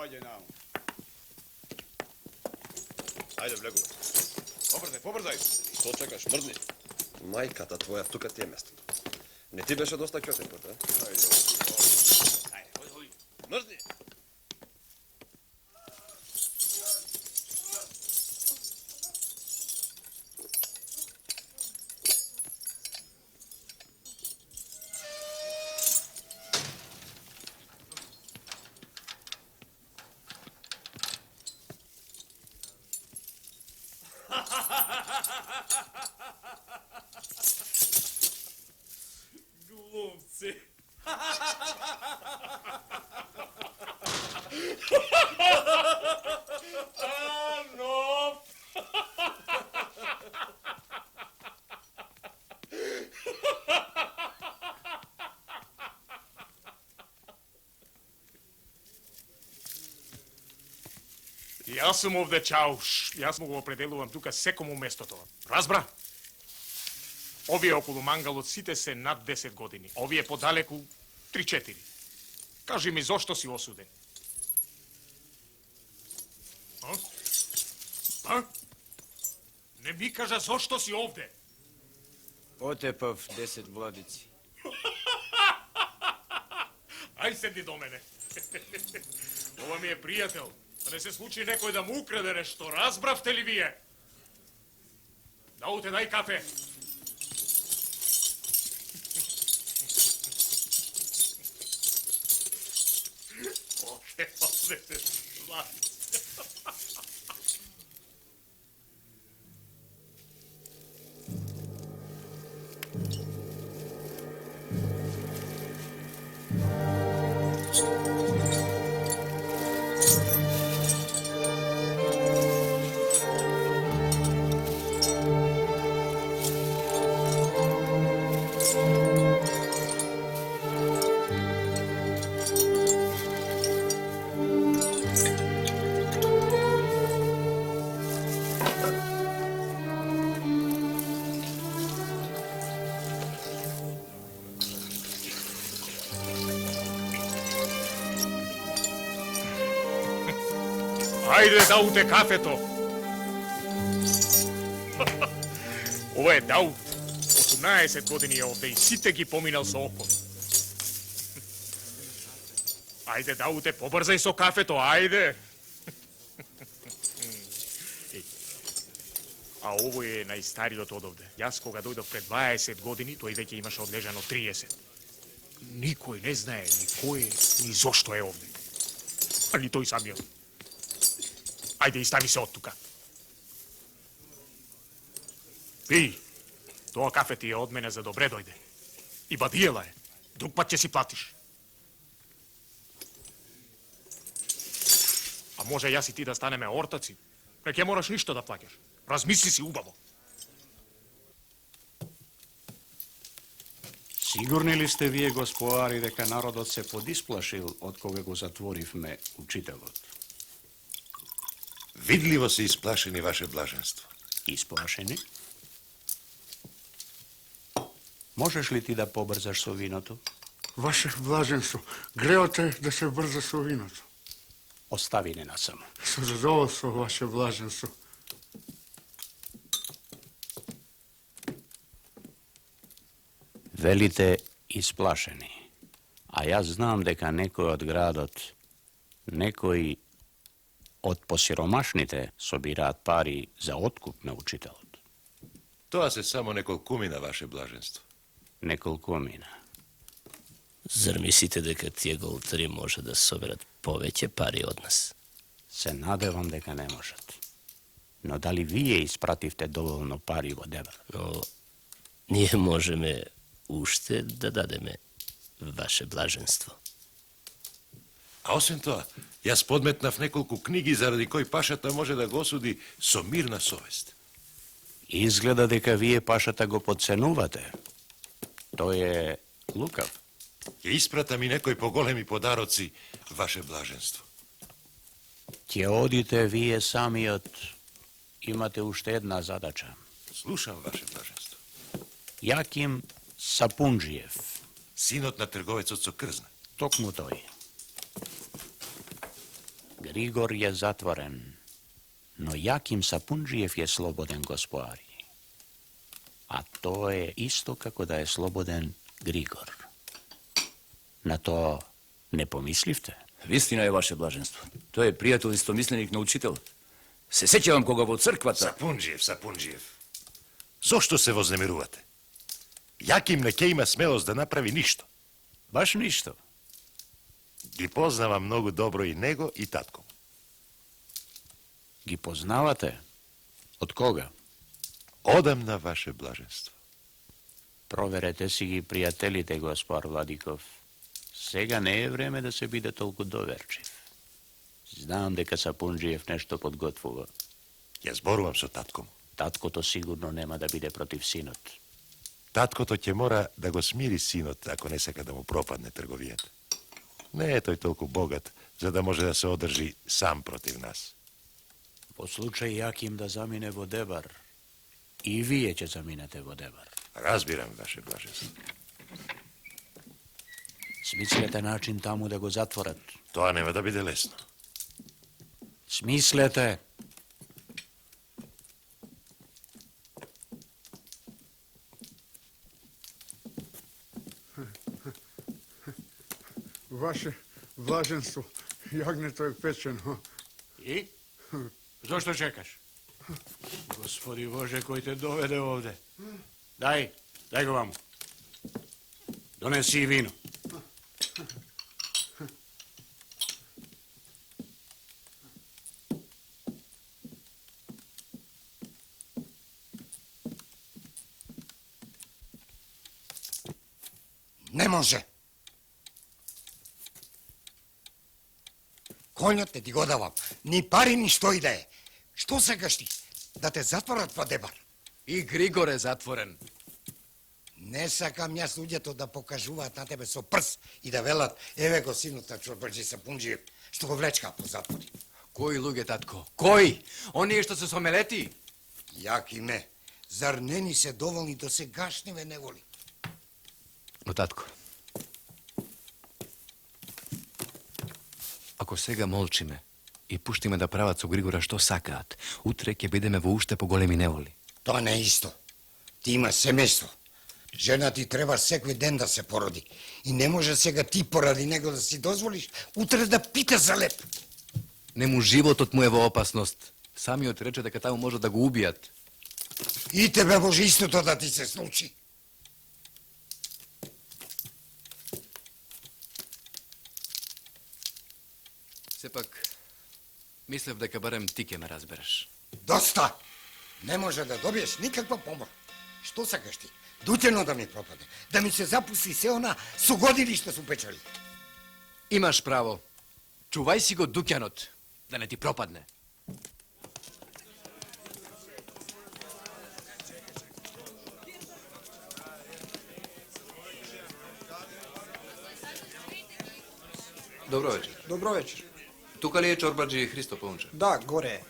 Dođe nam. Ajde, Blegu. Pobrzaj. Što čekaš, mrdni? Majkata tvoja, tuka ti je mjesto. Ne ti beše dosta kjoten put, a? Ajde, hoj. Mrdni! Glumci. No. Јас сум овде чауш. Јас му го определувам тука секому местото. Разбра? Овие околу мангалот сите се над 10 години. Овие подалеку 3-4. Кажи ми зошто си осуден? А? Не ми кажа зошто си овде? Отепав 10 владици. Ај седни до мене. Ова ми е пријател. Да не се случи некој да му украде нешто. Разбравте ли вие? Дауте, дај кафе. Ајде, Дауте, кафето. Ова е Даут. 18 години е овде и сите ги поминал со окон. Ајде, Дауте, побрзај со кафето, ајде. А овој е најстариот од овде. Јас кога дојдов пред 20 години, тој веќе имаше одлежано 30. Никој не знае ни кој е, ни зошто е овде. А ни тој самиот. Ајде, изстави се од тука. Пи, тоа кафе ти е од мене за добре дојде. И бадиела е. Друг пат ќе си платиш. А може јас и ти да станеме ортаци? Не ќе мораш ништо да плаќаш. Размисли си убаво. Сигурни ли сте вие, господари, дека народот се подисплашил од кога го затворивме учителот? Видливо се исплашени, ваше блаженство. Исплашени? Можеш ли ти да побрзаш со виното? Ваше блаженство, греот е да се брза со виното. Остави не насамо. Со задоволство, ваше блаженство. Велите исплашени. А јас знам дека некој од градот, некои од посиромашните собираат пари за откуп на учителот. Тоа се само неколкумина, ваше блаженство. Неколкумина. Зар мислите дека тие голтари може да соберат повеќе пари од нас? Се надевам дека не можат. Но дали вие испративте доволно пари во Девер? Но ние можеме уште да дадеме, ваше блаженство. А освен тоа, јас подметнав неколку книги заради кои пашата може да го осуди со мирна совест. Изгледа дека вие пашата го подценувате. Тој е лукав. Ќе испратам и некои поголеми подароци, ваше блаженство. Ќе одите вие самиот. Имате уште една задача. Слушам, ваше блаженство. Јаким Сапунџиев. Синот на трговецот со крзна. Токму тој. Grigor je zatvoren, no Jakim Sapundžijev je sloboden, gospodari. A to je isto kako da je sloboden Grigor. Na to ne pomislite? Istina je vaše blaženstvo. To je prijatelj istomislenik na učitelj. Se sećavam koga vo crkvata. Sapundžijev. Zašto se voznemiruvate? Jakim neke ima smelost da napravi ništo? Baš ništo. Gi poznavam mnogo dobro i nego i tatkom. Gi poznavate? Od koga? Odam na vaše blaženstvo. Proverete si gi prijateljite, gospar Vladikov. Sega ne je vreme da se bide toliko doverčiv. Znam deka Sapundžijev nešto podgotvuva. Ja zboruvam sa tatkom. Tatko to sigurno nema da bide protiv sinot. Tatko to će mora da go smiri sinot, ako ne seka da mu propadne trgovijat. Ne je to je toliko bogat, za da može da se održi sam protiv nas. Po slučaju Jakim da zamine vodebar, i vi je će zaminate vodebar. Razbiram vaše blaženstvo. Smislete način tamo da go zatvorat. To nema da bide lesno. Smislete. Vaše blaženstvo, jagnjeto je pečeno. I? Zašto čekaš? Gospodi Bože, koji te dovede ovde. Daj go vamo. Donesi i vino. Ne može. Konjot ne ti го давам. Ни пари, ни што и да е. Што сакаш ти? Да те затворат по дебар? И Григор е затворен. Не сакам јас луѓето да покажуваат на тебе со прст и да велат, еве го синот на Чорбаджи Сапунџиев, што го влечка по затвори. Кои луѓе, татко? Кои? Оние што се сомелети? Јаки ме, зар не ни се доволни до сегашниве неволи? Но, татко, ако сега молчиме и пуштиме да прават со Григора што сакаат, утре ќе бидеме во уште поголеми неволи. Тоа не е исто. Ти имаш семејство. Жена ти треба секој ден да се породи. И не може сега ти поради него да си дозволиш утре да пита за леп. Нему животот му е во опасност. Самиот рече дека таму може да го убијат. И тебе може истото да ти се случи. Сепак, мислев дека барем ти ќе ме разбереш. Доста! Не може да добиеш никаква помор. Што сакаш ти? Дутено да ми пропаде. Да ми се запусти се она со години што су печали. Имаш право. Чувај си го дуќанот, да не ти пропадне. Добро вечер. Добро вечер. Тука ли е Чорбаджи Христо Паунче? Да, горе е.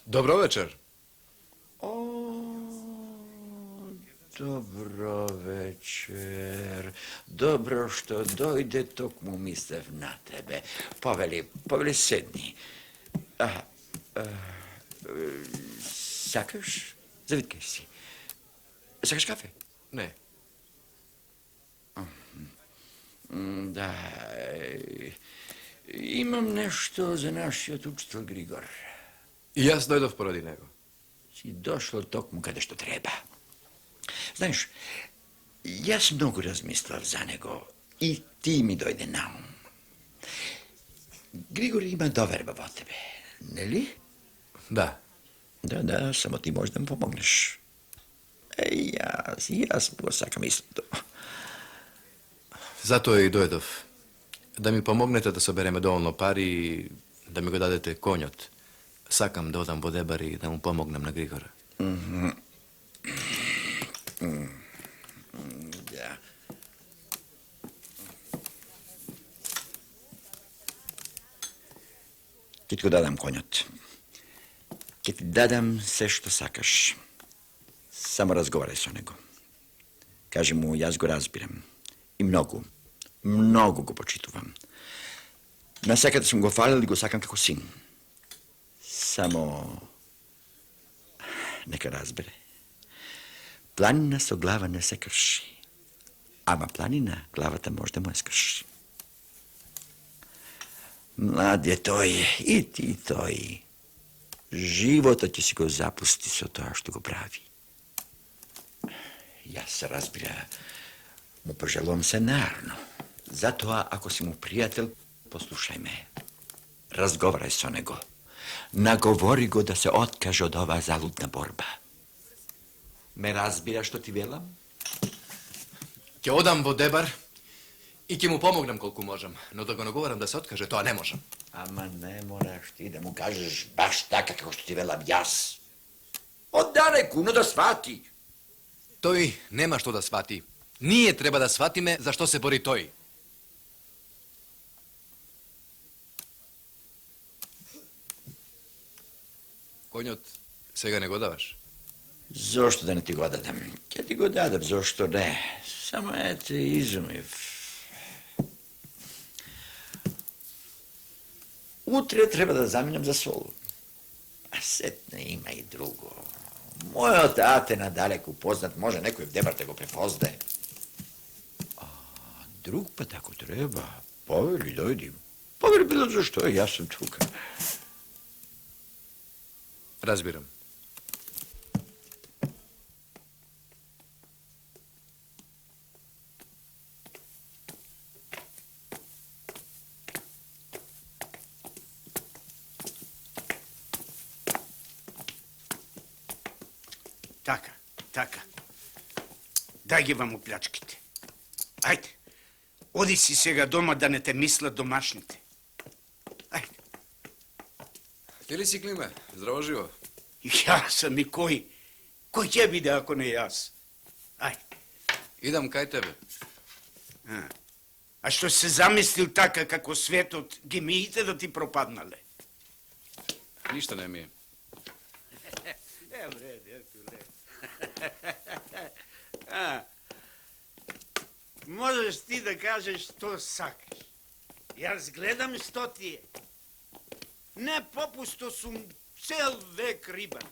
Добро вечер. Dobro večer. Dobro što dojde, tok mu mislev na tebe. Poveli sedni. Sakaš? Zavitkaj si. Sakaš kafe? Ne. Da, imam nešto za našijot učitelj Grigor. I јас дојдов поради него. Si došlo tokmu kada što treba. Znaš, ja sam mnogo razmislil za nego i ti mi dojde na um. Grigor ima doverba vo tebe, ne li? Da. Da, samo ti možda mi pomogneš. Jaz posakam isto. Zato и дојдов. Да ми помогнете да собереме доволно пари и да ми го дадете конјот. Сакам да одам во Дебар и да му помогнем на Григора. Да. Ке ти го дадам конјот. Ке ти дадам се што сакаш. Само разговарај со него. Кажи му, јас го разбирам. И многу го почитувам. Насекаде сум го фалил и го сакам како син. Само... Нека разбере. Планина со глава не се крши. Ама планина, главата може да му ја скрши. Млад е тој, и ти тој. Животот ќе си го запусти со тоа што го прави. Јас се разбира, му пожелувам се нарно. Затоа, ако си му пријател, послушај ме. Разговарај со него. Наговори го да се откаже од оваа залудна борба. Ме разбира што ти велам? Ќе одам во Дебар и ќе му помогнам колку можам, но да го наговарам да се откаже, тоа не можам. Ама не мораш ти да му кажеш баш така како што ти велам јас. Оддалеку, но да свати. Тој нема што да свати. Ние треба да сватиме зашто се бори тој. Конјот сега не го даваш? Зошто да не ти го дадам? Ќе ти го дадам, зошто не? Само ете изумив. Утре треба да заминам за Солун. А сетне има и друго. Мојот ате надалеку познат, може некој в Дебар да го препозне. А друг пат ако треба, повели, дојди. Повели било зашто, јас сум тука. Разбирам. Така. Дај ги вам оплячките. Ајде. Оди си сега дома да не те мислат домашните. Ајде. Ти ли си, Климе? Здраво живо. Јас сам и кој? Кој ќе биде ако не јас? Ајде. Идам кај тебе. А што се замислил така како светот, гемиите да ти пропаднале? Ништо не ми е. Можеш ти да кажеш што сакаш. Јас гледам што ти е. Не попусто сум цел век рибан.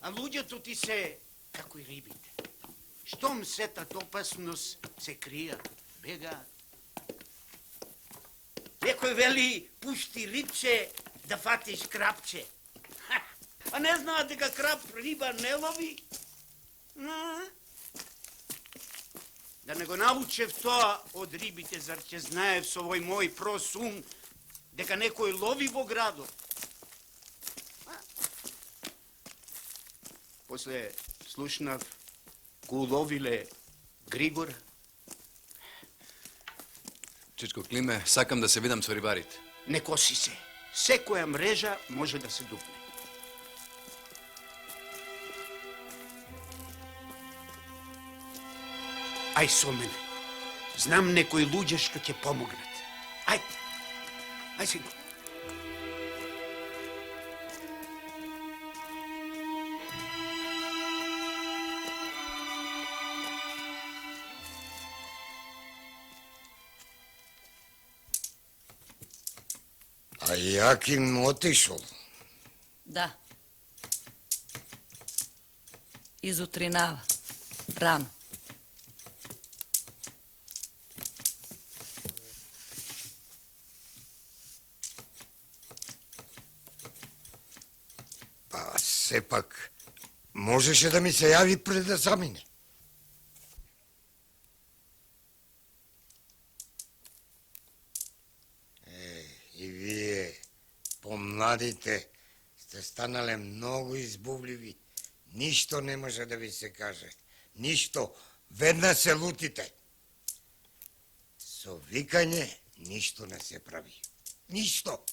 А луѓето ти се како и рибите. Штом сетат опасност, се кријат, бегаат. Некој вели, пушти рибче да фатиш крапче. А не знаат дека крап риба не лови? Да не го научев тоа од рибите, зар ќе знаев со овој мој прос ум дека некој лови во градот? После слушнав го уловиле Григора. Чичко Климе, сакам да се видам со рибарите. Не коси се. Секоја мрежа може да се дупне. Ај со мене. Знам некои луѓе што ќе помогнат. Ајде. Ај сега. А Јаким отишол? Да. Изутринава. Рано. Па, сепак, можеше да ми се јави пред да замине. И вие, помладите, сте станале многу избувливи. Ништо не може да ви се каже. Ништо. Веднаш се лутите. Со викање ништо не се прави. Ништо.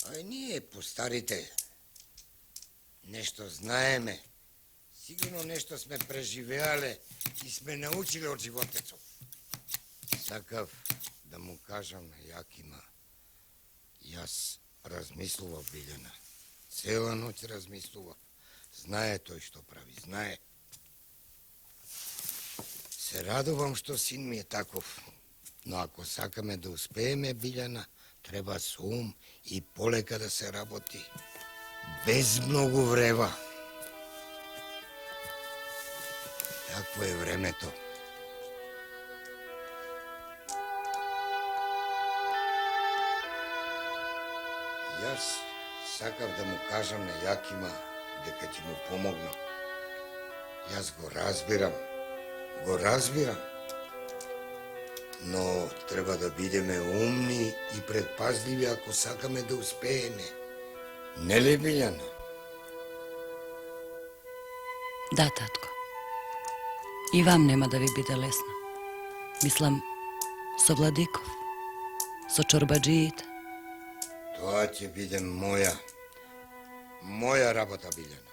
А и ние, постарите, нешто знаеме. Сигурно нешто сме преживеале и сме научиле од животецот. Сакав да му кажам на Јакима. Јас размислував, Билјана. Цела ноќ размислував. Знае тој што прави, знае. се радувам што син ми е таков. Но ако сакаме да успееме, Билјана, треба со ум и полека да се работи. Без многу врева. Такво е времето. Јас сакав да му кажам на Јакима дека ќе му помогнам. Јас го разбирам. Но треба да бидеме умни и предпазливи ако сакаме да успееме. Не ли, Билјана? Да, татко. И вам нема да ви биде лесно. Мислам, со Владиков, со чорбаджиите. Тоа ќе биде моја работа, Билјана.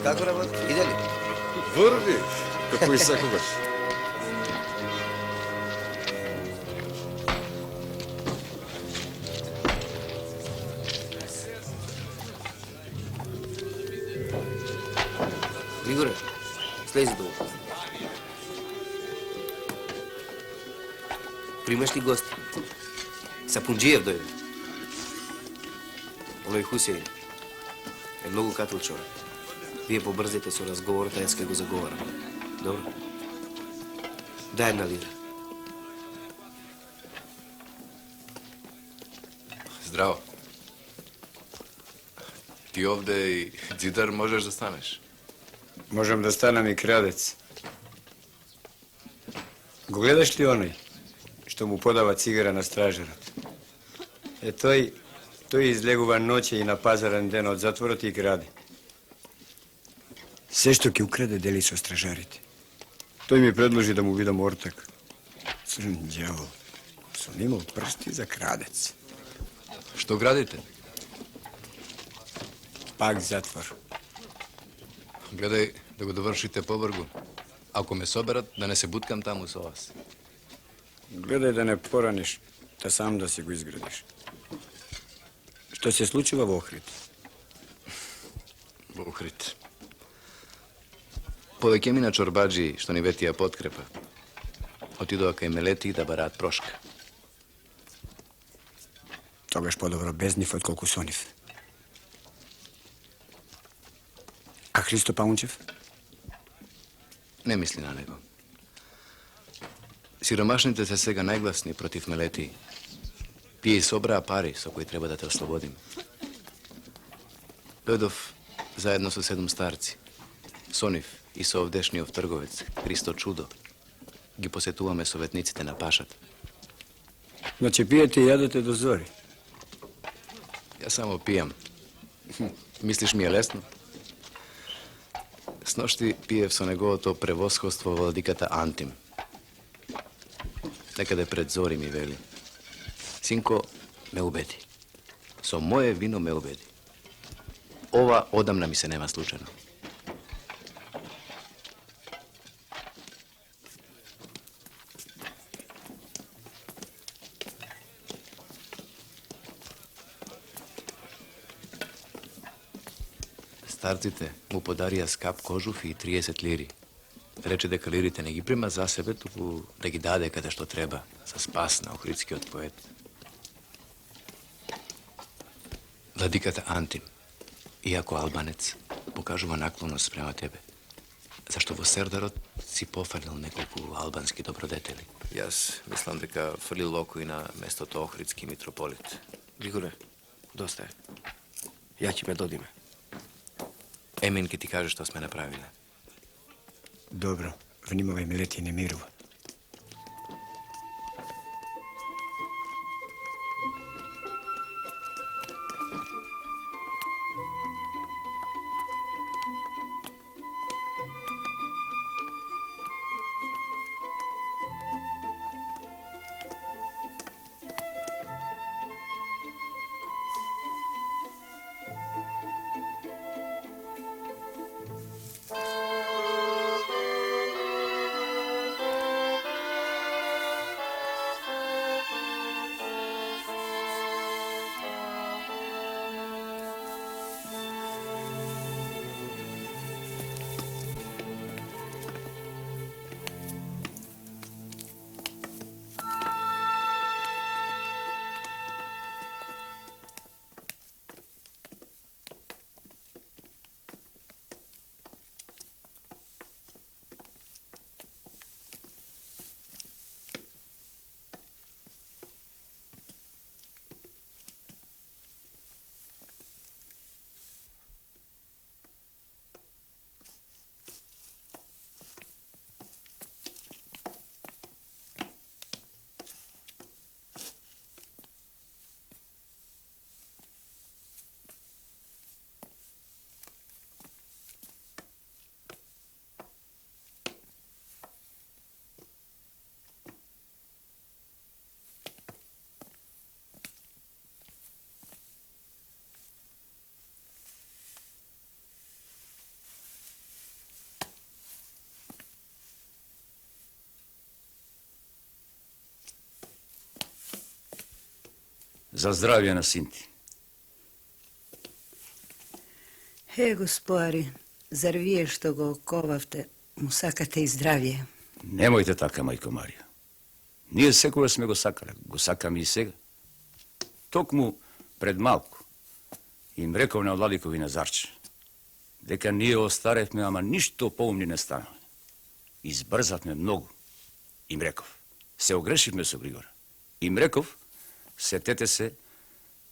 Како работи? Иде ли? Върви, како и секогаш. Григоре, слези долу. Примаш ли гости? Сапунджиев дојде. Оној Хусеин е многу катил човек. Вие побрзете со разговорот, а јас ке го заговарам. Добро? Дај една лира. Здраво. Ти овде и дзидар можеш да станеш. Можам да станам и крадец. Го гледаш ли оној што му подава цигара на стражерот? Е, тој излегува ноќе и на пазарен ден од затворот и краде. Се што ќе украде дели со стражарите. Тој ми предложи да му видам ортак. Црн дјавол. Сум имал прсти за крадец. Што градите? Пак затвор. Гледај да го довршите побргу. Ако ме соберат, да не се буткам таму со вас. Гледај да не пораниш, та сам да си го изградиш. Што се случува во Охрид? Во Охрид. Повеќе мина чорбаджи што ни ветија подкрепа. Отидоа кај Мелети да бараат прошка. Тогаш подобро без нив отколку со нив. А Христо Паунчев? Не мисли на него. Сиромашните се сега најгласни против Мелети. Тие и собраа пари со кои треба да те ослободим. Дојдов заедно со 7 старци. Со нив и со овдешниот трговец, Христо Чудо. Ги посетуваме советниците на пашата. Значи пиете и јадете до зори? Јас само пијам. Мислиш ми е лесно? Сношти пиев со неговото превосходство владиката Антим. Некаде пред зори ми вели. Синко, ме убеди. Со моје вино ме убеди. Ова одамна ми се нема случајно. Старците му подарија скап кожуф и 30 лири. Рече дека лирите не ги прима за себе, туку да ги даде каде што треба, за спас на охридскиот поет. Владиката Антим, иако албанец, покажува наклонност према тебе. Зашто во Сердарот си пофалил неколку албански добродетели. Јас мислам дека фрлил око и на местото Охридски митрополит. Григоре, доста е. Ја ќе ме додиме. Емин ке ти каже што сме направиле. Добро, внимавај Мелети не мирува. За здравие на син ти. Господари, zar вие što го оковавте, му сакате и здравие? Немојте така, мајко Марија. Ние секогаш сме го сакале, го сакаме и сега. Токму пред малку им реков на Владикови Назарче дека ние остаревме, ама ништо поумни не станале. Избрзавме многу. Им реков, се огрешивме со Григора. Им реков, сетете се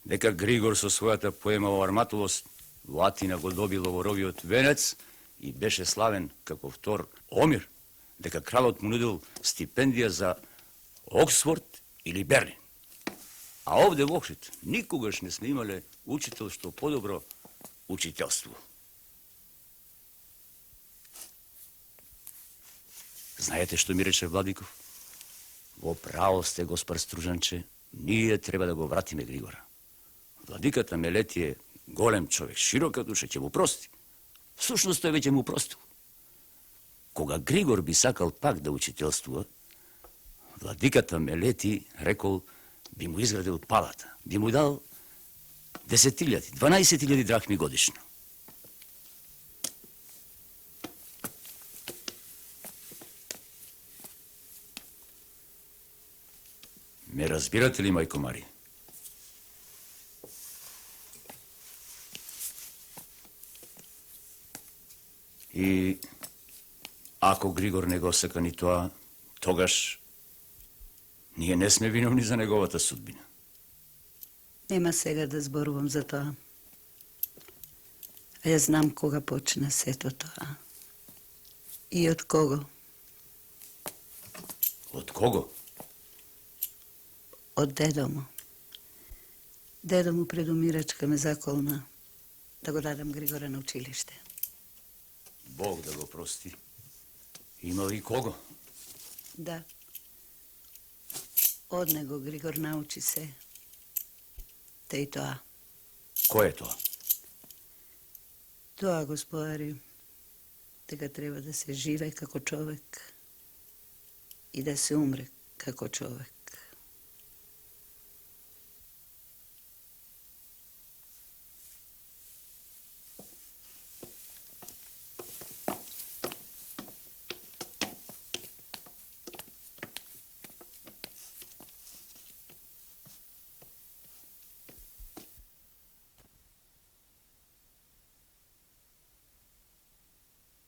дека Григор со својата поема о Арматулос во Атина го доби ловоровиот венец и беше славен како втор Омир, дека кралот му нудил стипендија за Оксфорд или Берлин. А овде во Охрид никогаш не сме имале учител што подобро учителство. Знаете што ми рече Владиков? Во право сте, госпар Стружанче, ние треба да го вратиме Григора. Владиката Мелети е голем човек, широка душа, ќе му прости. Всушност тој веќе му простил. Кога Григор би сакал пак да учителствува, владиката Мелети рекол би му изградил палата, би му дал 12,000 драхми годишно. Ме разбирате ли, мајко Мари? И ако Григор не го сака ни тоа, тогаш ние не сме виновни за неговата судбина. Нема сега да зборувам за тоа. А ја знам кога почна сето тоа. И од кого? Од кого? Од дедо му. Дедо му пред умирачка ме заколна да го дадам Григора на училиште. Бог да го прости. Има ли кого? Да. Од него Григор научи се. Те и тоа. Кој е тоа? Тоа, господари, дека треба да се живе како човек и да се умре како човек.